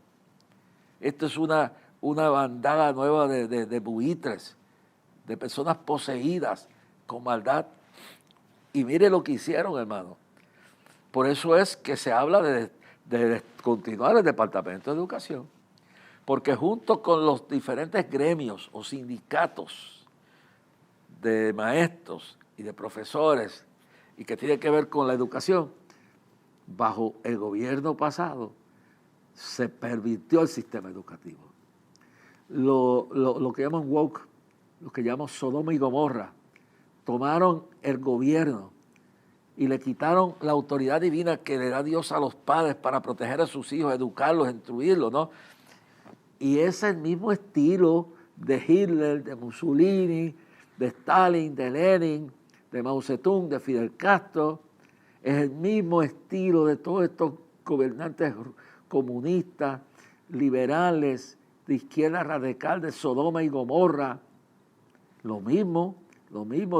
Esto es una bandada nueva de buitres, de personas poseídas con maldad. Y mire lo que hicieron, hermano. Por eso es que se habla de continuar el Departamento de Educación. Porque junto con los diferentes gremios o sindicatos de maestros y de profesores, y que tiene que ver con la educación, bajo el gobierno pasado se pervirtió el sistema educativo. Lo que llaman woke, lo que llaman Sodoma y Gomorra, tomaron el gobierno y le quitaron la autoridad divina que le da Dios a los padres para proteger a sus hijos, educarlos, instruirlos, ¿no? Y es el mismo estilo de Hitler, de Mussolini, de Stalin, de Lenin, de Mao Zedong, de Fidel Castro. Es el mismo estilo de todos estos gobernantes comunistas, liberales, de izquierda radical, de Sodoma y Gomorra. Lo mismo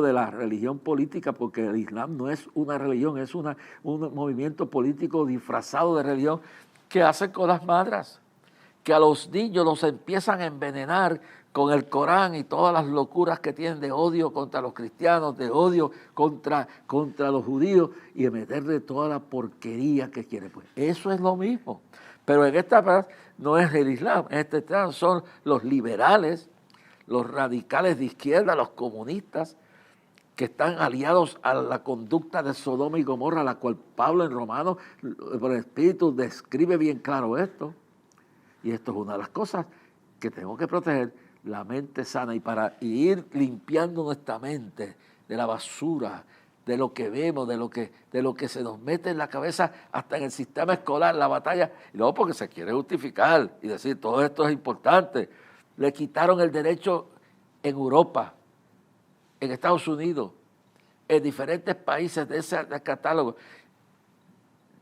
de la religión política, porque el Islam no es una religión, es un movimiento político disfrazado de religión que hacen con las madres, que a los niños los empiezan a envenenar con el Corán y todas las locuras que tienen de odio contra los cristianos, de odio contra los judíos, y de meterle toda la porquería que quieren. Pues eso es lo mismo. Pero en esta parte no es el Islam, en este caso son los liberales, los radicales de izquierda, los comunistas, que están aliados a la conducta de Sodoma y Gomorra, la cual Pablo en Romanos, por el Espíritu, describe bien claro esto. Y esto es una de las cosas que tenemos que proteger, la mente sana, y para ir limpiando nuestra mente de la basura, de lo que vemos, de lo que se nos mete en la cabeza, hasta en el sistema escolar, la batalla, y luego porque se quiere justificar y decir todo esto es importante. Le quitaron el derecho en Europa, en Estados Unidos, en diferentes países de ese catálogo,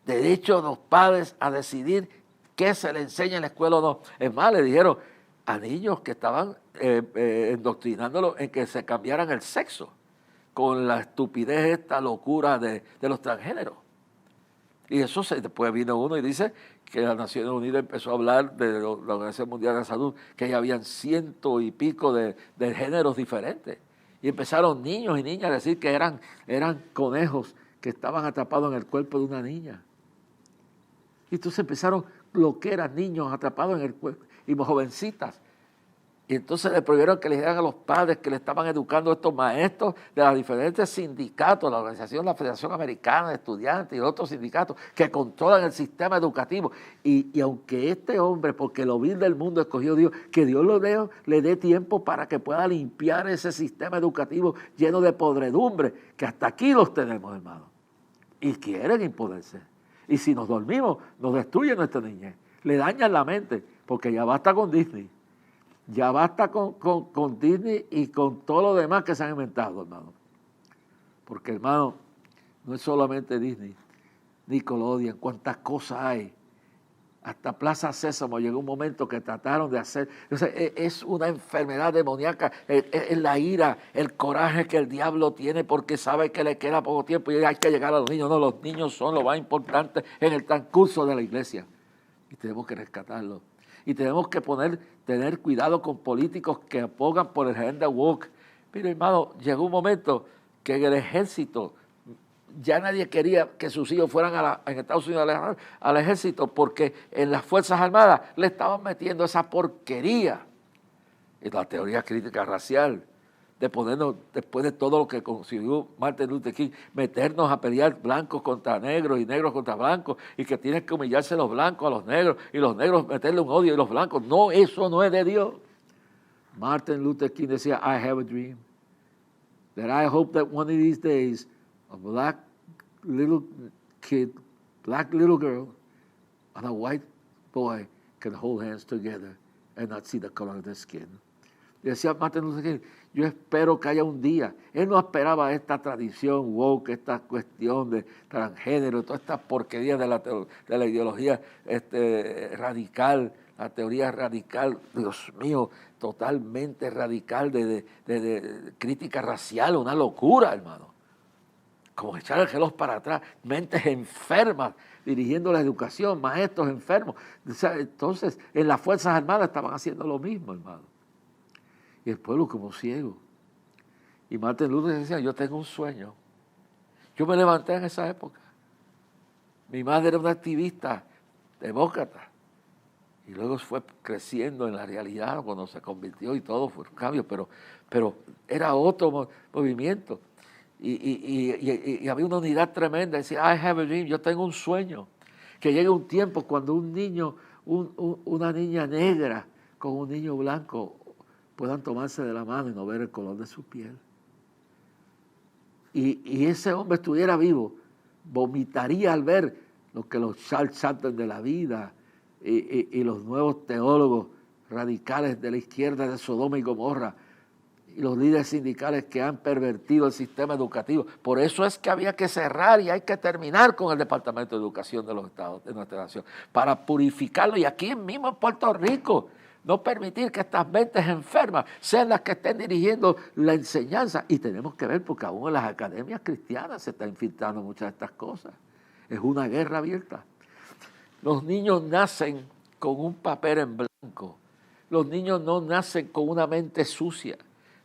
derecho de los padres a decidir qué se le enseña en la escuela o no. Es más, le dijeron a niños que estaban endoctrinándolos en que se cambiaran el sexo, con la estupidez, esta locura de los transgéneros. Y eso después vino uno y dice que las Naciones Unidas empezó a hablar de la Organización Mundial de la Salud, que ya habían 100 y pico de géneros diferentes. Y empezaron niños y niñas a decir que eran conejos que estaban atrapados en el cuerpo de una niña. Y entonces empezaron lo que eran niños atrapados en el cuerpo, y jovencitas. Y entonces le prohibieron que le dijeran a los padres que le estaban educando a estos maestros de los diferentes sindicatos, la organización, la Federación Americana de Estudiantes y otros sindicatos que controlan el sistema educativo. Y aunque este hombre, porque lo vil del mundo escogió Dios, que Dios le dé tiempo para que pueda limpiar ese sistema educativo lleno de podredumbre, que hasta aquí los tenemos, hermano. Y quieren imponerse. Y si nos dormimos, nos destruyen nuestra niñez. Le dañan la mente, porque ya basta con Disney. Ya basta con Disney y con todo lo demás que se han inventado, hermano. Porque, hermano, no es solamente Disney, Nickelodeon, cuántas cosas hay. Hasta Plaza Sésamo llegó un momento que trataron de hacer. O sea, es una enfermedad demoníaca, es la ira, el coraje que el diablo tiene porque sabe que le queda poco tiempo y hay que llegar a los niños. No, los niños son lo más importante en el transcurso de la iglesia. Y tenemos que rescatarlos. Y tenemos que tener cuidado con políticos que abogan por el agenda woke. Pero, hermano, llegó un momento que en el ejército ya nadie quería que sus hijos fueran en Estados Unidos al ejército porque en las Fuerzas Armadas le estaban metiendo esa porquería. Y la teoría crítica racial, de ponernos, después de todo lo que consiguió Martin Luther King, meternos a pelear blancos contra negros y negros contra blancos, y que tienen que humillarse los blancos a los negros, y los negros meterle un odio a los blancos. No, eso no es de Dios. Martin Luther King decía, I have a dream, that I hope that one of these days, a black little kid, black little girl, and a white boy can hold hands together and not see the color of their skin. Y decía Martin Luther King, yo espero que haya un día. Él no esperaba esta tradición woke, esta cuestión de transgénero, toda esta porquería de la ideología radical, la teoría radical, Dios mío, totalmente radical de crítica racial, una locura, hermano. Como echar el reloj para atrás, mentes enfermas dirigiendo la educación, maestros enfermos. O sea, entonces, en las Fuerzas Armadas estaban haciendo lo mismo, hermano. Y el pueblo como ciego. Y Martin Luther decía, yo tengo un sueño. Yo me levanté en esa época. Mi madre era una activista demócrata. Y luego fue creciendo en la realidad cuando se convirtió y todo fue un cambio. Pero era otro movimiento. Y había una unidad tremenda. Decía, I have a dream, yo tengo un sueño. Que llegue un tiempo cuando un niño, una niña negra con un niño blanco puedan tomarse de la mano y no ver el color de su piel. Y ese hombre estuviera vivo, vomitaría al ver lo que los Charles Chaplin de la vida y los nuevos teólogos radicales de la izquierda de Sodoma y Gomorra y los líderes sindicales que han pervertido el sistema educativo. Por eso es que había que cerrar y hay que terminar con el Departamento de Educación de los Estados de nuestra nación para purificarlo. Y aquí mismo en Puerto Rico, no permitir que estas mentes enfermas sean las que estén dirigiendo la enseñanza. Y tenemos que ver, porque aún en las academias cristianas se están infiltrando muchas de estas cosas. Es una guerra abierta. Los niños nacen con un papel en blanco. Los niños no nacen con una mente sucia.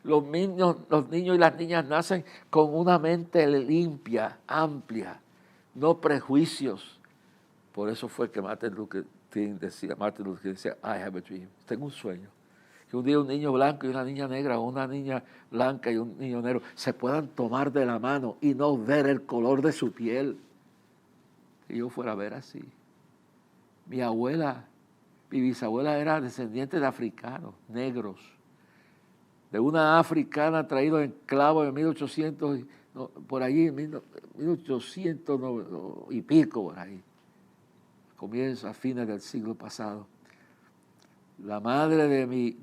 Los niños y las niñas nacen con una mente limpia, amplia, no prejuicios. Por eso fue que Martin Luther King decía, I have a dream, tengo un sueño. Que un día un niño blanco y una niña negra, o una niña blanca y un niño negro, se puedan tomar de la mano y no ver el color de su piel. Si yo fuera a ver así. Mi bisabuela era descendiente de africanos, negros. De una africana traída en esclavo en 1800, por allí, en 1800 y pico, por ahí. Comienza a fines del siglo pasado. La madre de mi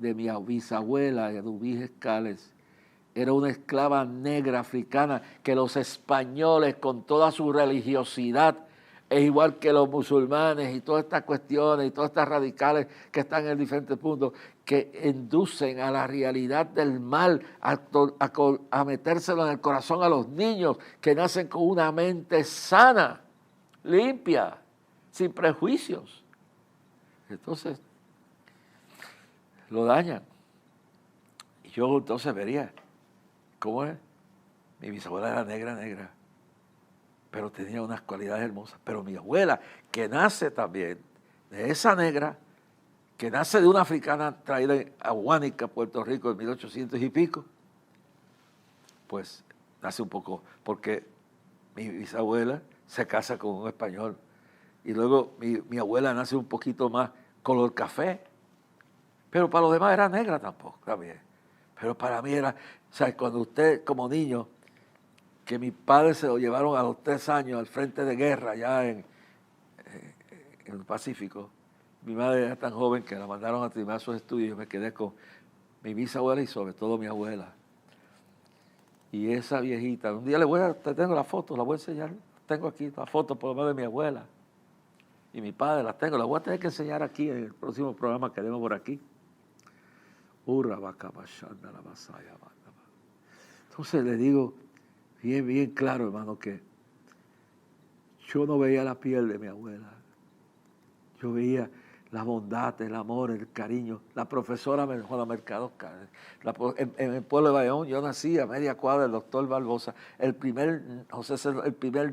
bisabuela, Edubis Escales, era una esclava negra africana que los españoles, con toda su religiosidad, es igual que los musulmanes y todas estas cuestiones y todas estas radicales que están en diferentes puntos, que inducen a la realidad del mal, a metérselo en el corazón a los niños que nacen con una mente sana, limpia, sin prejuicios. Entonces, lo dañan. Y yo entonces vería, ¿cómo es? Mi bisabuela era negra, pero tenía unas cualidades hermosas. Pero mi abuela, que nace también de esa negra, que nace de una africana traída a Guánica, Puerto Rico, en 1800 y pico, pues nace un poco, porque mi bisabuela se casa con un español, y luego mi abuela nace un poquito más color café, pero para los demás era negra tampoco, también. Pero para mí era, o sea, cuando usted como niño, que mis padres se lo llevaron a los 3 años al frente de guerra allá en el Pacífico, mi madre era tan joven que la mandaron a terminar sus estudios, yo me quedé con mi bisabuela y sobre todo mi abuela. Y esa viejita, un día te tengo la foto, la voy a enseñar, tengo aquí la foto por lo menos de mi abuela y mi padre, las tengo, las voy a tener que enseñar aquí en el próximo programa que haremos por aquí. Entonces le digo bien, bien claro, hermano, que yo no veía la piel de mi abuela. Yo veía la bondad, el amor, el cariño. La profesora Juana Mercado, en el pueblo de Bayamón, yo nací a media cuadra del doctor Barbosa, el primer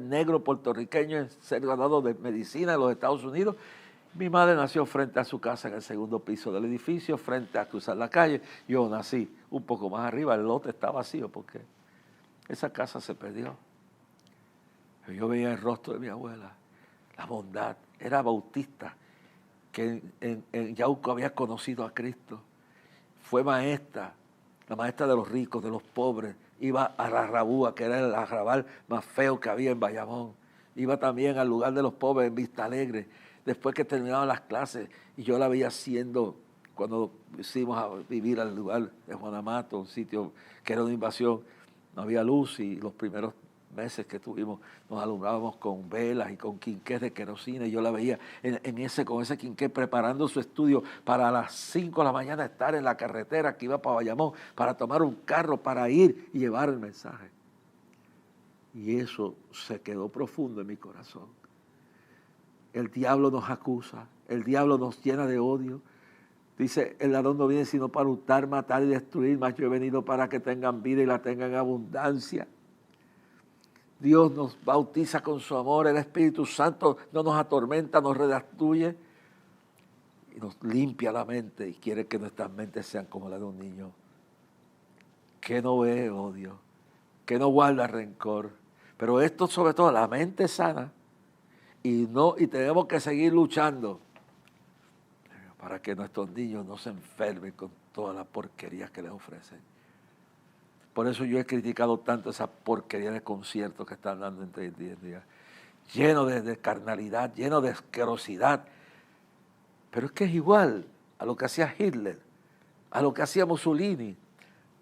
negro puertorriqueño en ser graduado de medicina en los Estados Unidos. Mi madre nació frente a su casa en el segundo piso del edificio, frente a cruzar la calle. Yo nací un poco más arriba, el lote está vacío porque esa casa se perdió. Pero yo veía el rostro de mi abuela, la bondad. Era bautista, que en Yauco había conocido a Cristo. Fue maestra, la maestra de los ricos, de los pobres. Iba a la Rabúa, que era el arrabal más feo que había en Bayamón. Iba también al lugar de los pobres en Vista Alegre. Después que terminaban las clases, y yo la veía haciendo, cuando fuimos a vivir al lugar de Juanamato, un sitio que era una invasión, no había luz, y los primeros meses que tuvimos nos alumbrábamos con velas y con quinqués de querosina, y yo la veía con ese quinqué preparando su estudio para las 5 de la mañana estar en la carretera que iba para Bayamón, para tomar un carro, para ir y llevar el mensaje. Y eso se quedó profundo en mi corazón. El diablo nos acusa, el diablo nos llena de odio. Dice, el ladrón no viene sino para hurtar, matar y destruir, mas yo he venido para que tengan vida y la tengan en abundancia. Dios nos bautiza con su amor, el Espíritu Santo no nos atormenta, nos redastuye y nos limpia la mente y quiere que nuestras mentes sean como la de un niño, que no ve odio, que no guarda rencor. Pero esto sobre todo, la mente sana, y tenemos que seguir luchando para que nuestros niños no se enfermen con todas las porquerías que les ofrecen. Por eso yo he criticado tanto esa porquería de conciertos que están dando entre 10 días, lleno de carnalidad, lleno de asquerosidad. Pero es que es igual a lo que hacía Hitler, a lo que hacía Mussolini,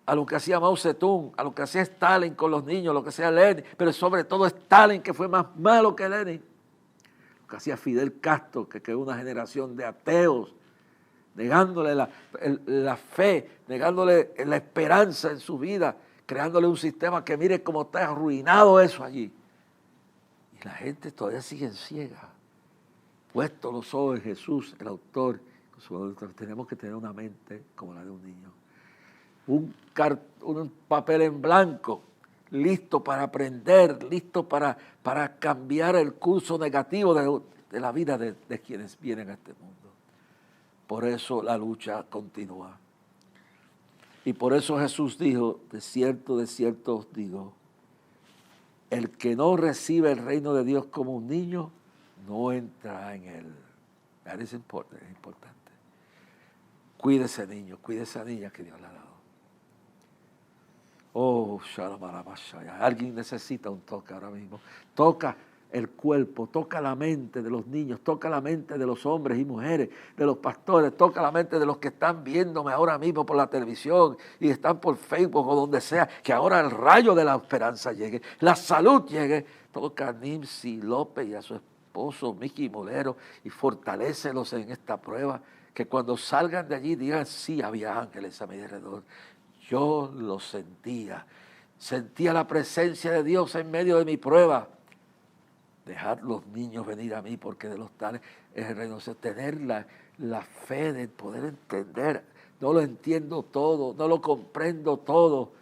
a lo que hacía Mao Zedong, a lo que hacía Stalin con los niños, lo que hacía Lenin, pero sobre todo Stalin, que fue más malo que Lenin. Que hacía Fidel Castro, que creó una generación de ateos, negándole la fe, negándole la esperanza en su vida, creándole un sistema que mire cómo está arruinado eso allí. Y la gente todavía sigue ciega, puesto los ojos en Jesús, el autor. Tenemos que tener una mente como la de un niño. Un papel en blanco, listo para aprender, listo para cambiar el curso negativo de la vida de quienes vienen a este mundo. Por eso la lucha continúa. Y por eso Jesús dijo, de cierto os digo, el que no recibe el reino de Dios como un niño, no entra en él. That is important, es importante. Cuide ese niño, cuide esa niña que Dios le ha dado. Oh, Shalom Alabashaya. Alguien necesita un toque ahora mismo. Toca el cuerpo, toca la mente de los niños, toca la mente de los hombres y mujeres, de los pastores, toca la mente de los que están viéndome ahora mismo por la televisión y están por Facebook o donde sea, que ahora el rayo de la esperanza llegue, la salud llegue. Toca a Nimsi López y a su esposo Miki Molero y fortalécelos en esta prueba, que cuando salgan de allí digan, sí, había ángeles a mi alrededor. Yo lo sentía la presencia de Dios en medio de mi prueba. Dejad los niños venir a mí, porque de los tales es el reino. O sea, tener la fe de poder entender. No lo entiendo todo, no lo comprendo todo,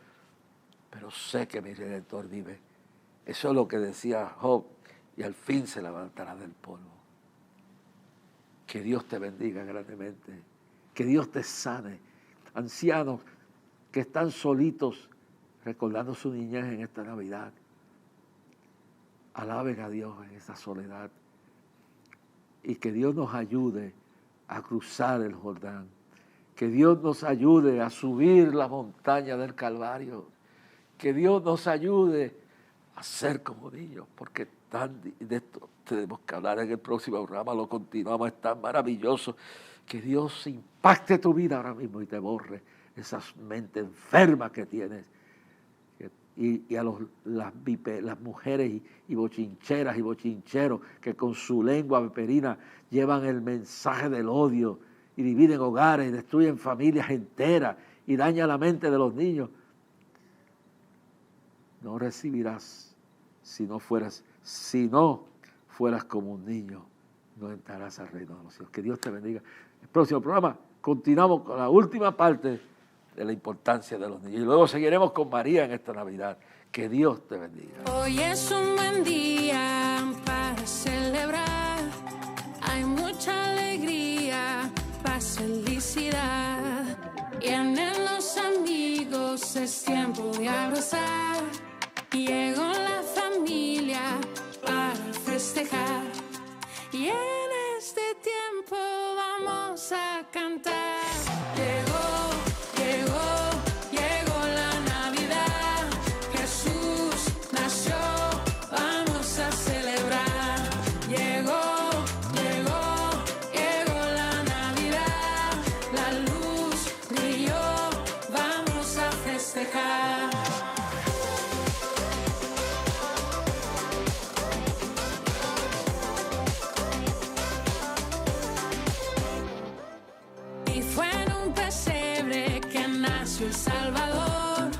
pero sé que mi Redentor vive. Eso es lo que decía Job, y al fin se levantará del polvo. Que Dios te bendiga grandemente. Que Dios te sane. Ancianos que están solitos recordando su niñez en esta Navidad. Alaben a Dios en esta soledad. Y que Dios nos ayude a cruzar el Jordán. Que Dios nos ayude a subir la montaña del Calvario. Que Dios nos ayude a ser como niños, porque de esto tenemos que hablar en el próximo programa, lo continuamos, es tan maravilloso. Que Dios impacte tu vida ahora mismo y te borre esas mentes enfermas que tienes. Y a las mujeres y bochincheras y bochincheros que con su lengua viperina llevan el mensaje del odio y dividen hogares y destruyen familias enteras y dañan la mente de los niños. No recibirás si no fueras como un niño, no entrarás al reino de los cielos. Que Dios te bendiga. El próximo programa continuamos con la última parte de la importancia de los niños. Y luego seguiremos con María en esta Navidad. Que Dios te bendiga. Hoy es un buen día para celebrar. Hay mucha alegría, paz, felicidad. Vienen los amigos, es tiempo de abrazar. Llegó la familia para festejar. Y en este tiempo vamos a cantar. Llegó la Navidad. Jesús nació, vamos a celebrar. Llegó la Navidad. La luz brilló, vamos a festejar. Y fue en un pesebre que nació el Salvador.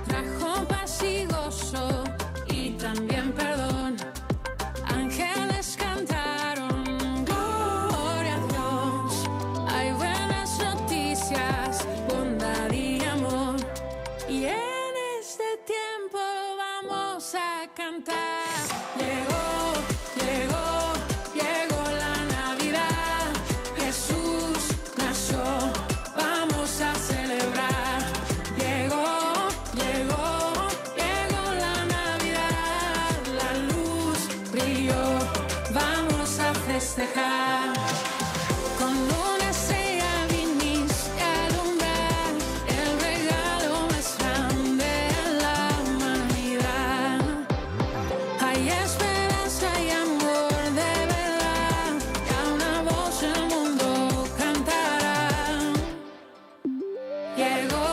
Trajo paz y gozo y también perdón. Ángeles cantaron gloria a Dios. Hay buenas noticias, bondad y amor. Y en este tiempo vamos a cantar. Llegó la Navidad. Jesús nació, vamos a celebrar. Llegó la Navidad. La luz brilló, vamos a festejar. Con una estrella viniste a alumbrar, el regalo más grande en la humanidad. Hay esperanza y amor de verdad, y a una voz el mundo cantará. Llegó